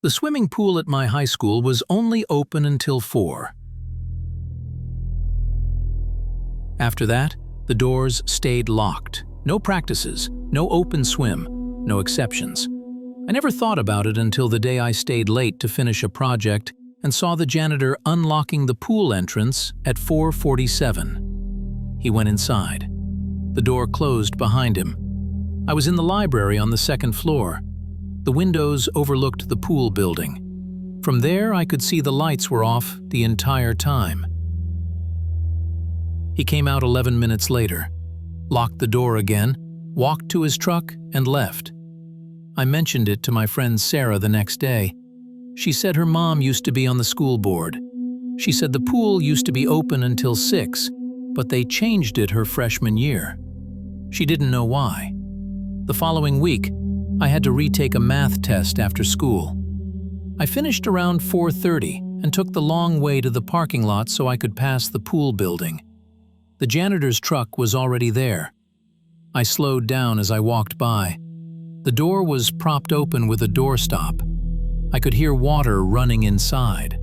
The swimming pool at my high school was only open until 4. After that, the doors stayed locked. No practices, no open swim, no exceptions. I never thought about it until the day I stayed late to finish a project and saw the janitor unlocking the pool entrance at 4:47. He went inside. The door closed behind him. I was in the library on the second floor. The windows overlooked the pool building. From there, I could see the lights were off the entire time. He came out 11 minutes later, locked the door again, walked to his truck, and left. I mentioned it to my friend Sarah the next day. She said her mom used to be on the school board. She said the pool used to be open until 6, but they changed it her freshman year. She didn't know why. The following week, I had to retake a math test after school. I finished around 4:30 and took the long way to the parking lot so I could pass the pool building. The janitor's truck was already there. I slowed down as I walked by. The door was propped open with a doorstop. I could hear water running inside.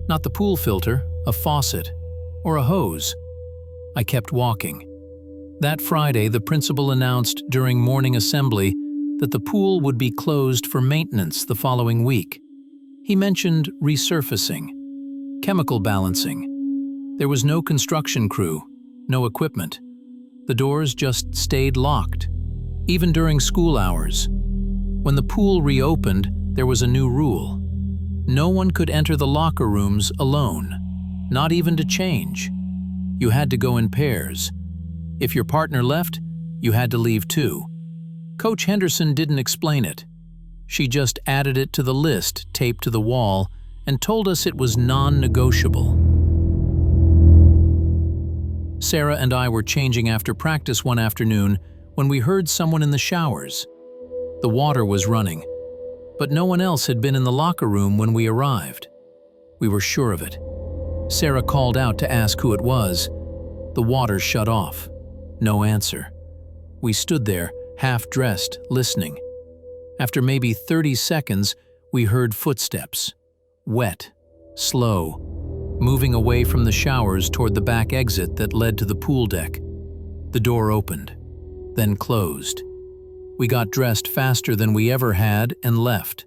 Not the pool filter, a faucet, or a hose. I kept walking. That Friday, the principal announced during morning assembly that the pool would be closed for maintenance the following week. He mentioned resurfacing, chemical balancing. There was no construction crew, no equipment. The doors just stayed locked, even during school hours. When the pool reopened, there was a new rule. No one could enter the locker rooms alone, not even to change. You had to go in pairs. If your partner left, you had to leave too. Coach Henderson didn't explain it. She just added it to the list taped to the wall and told us it was non-negotiable. Sarah and I were changing after practice one afternoon when we heard someone in the showers. The water was running, but no one else had been in the locker room when we arrived. We were sure of it. Sarah called out to ask who it was. The water shut off. No answer. We stood there, half-dressed, listening. After maybe 30 seconds, we heard footsteps. Wet, slow, moving away from the showers toward the back exit that led to the pool deck. The door opened, then closed. We got dressed faster than we ever had and left.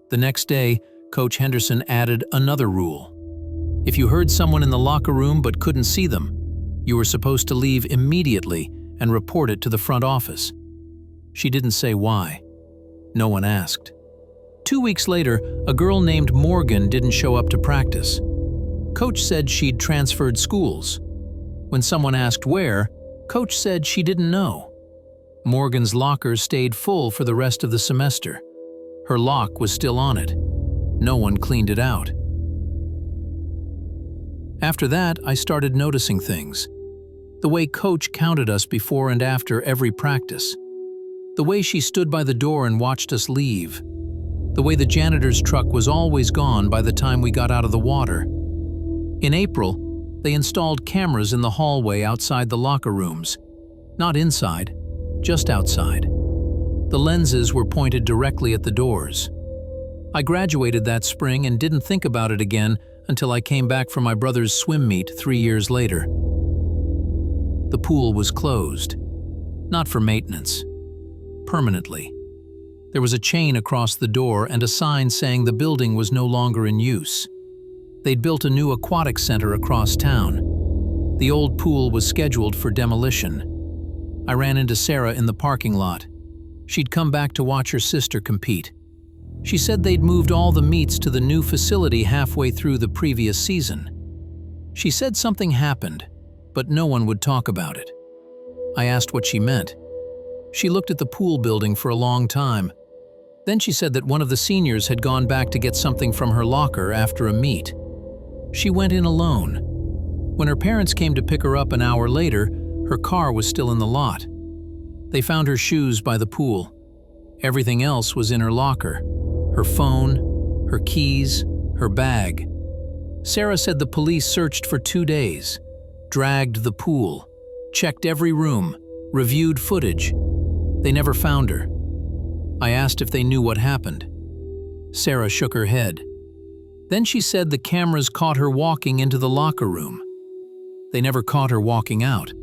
The next day, Coach Henderson added another rule. If you heard someone in the locker room but couldn't see them, you were supposed to leave immediately and report it to the front office. She didn't say why. No one asked. 2 weeks later, a girl named Morgan didn't show up to practice. Coach said she'd transferred schools. When someone asked where, Coach said she didn't know. Morgan's locker stayed full for the rest of the semester. Her lock was still on it. No one cleaned it out. After that, I started noticing things. The way Coach counted us before and after every practice. The way she stood by the door and watched us leave. The way the janitor's truck was always gone by the time we got out of the water. In April, they installed cameras in the hallway outside the locker rooms. Not inside, just outside. The lenses were pointed directly at the doors. I graduated that spring and didn't think about it again until I came back from my brother's swim meet 3 years later. The pool was closed. Not for maintenance. Permanently. There was a chain across the door and a sign saying the building was no longer in use. They'd built a new aquatic center across town. The old pool was scheduled for demolition. I ran into Sarah in the parking lot. She'd come back to watch her sister compete. She said they'd moved all the meets to the new facility halfway through the previous season. She said something happened, but no one would talk about it. I asked what she meant. She looked at the pool building for a long time. Then she said that one of the seniors had gone back to get something from her locker after a meet. She went in alone. When her parents came to pick her up an hour later, her car was still in the lot. They found her shoes by the pool. Everything else was in her locker. Her phone, her keys, her bag. Sarah said the police searched for 2 days, dragged the pool, checked every room, reviewed footage. They never found her. I asked if they knew what happened. Sarah shook her head. Then she said the cameras caught her walking into the locker room. They never caught her walking out.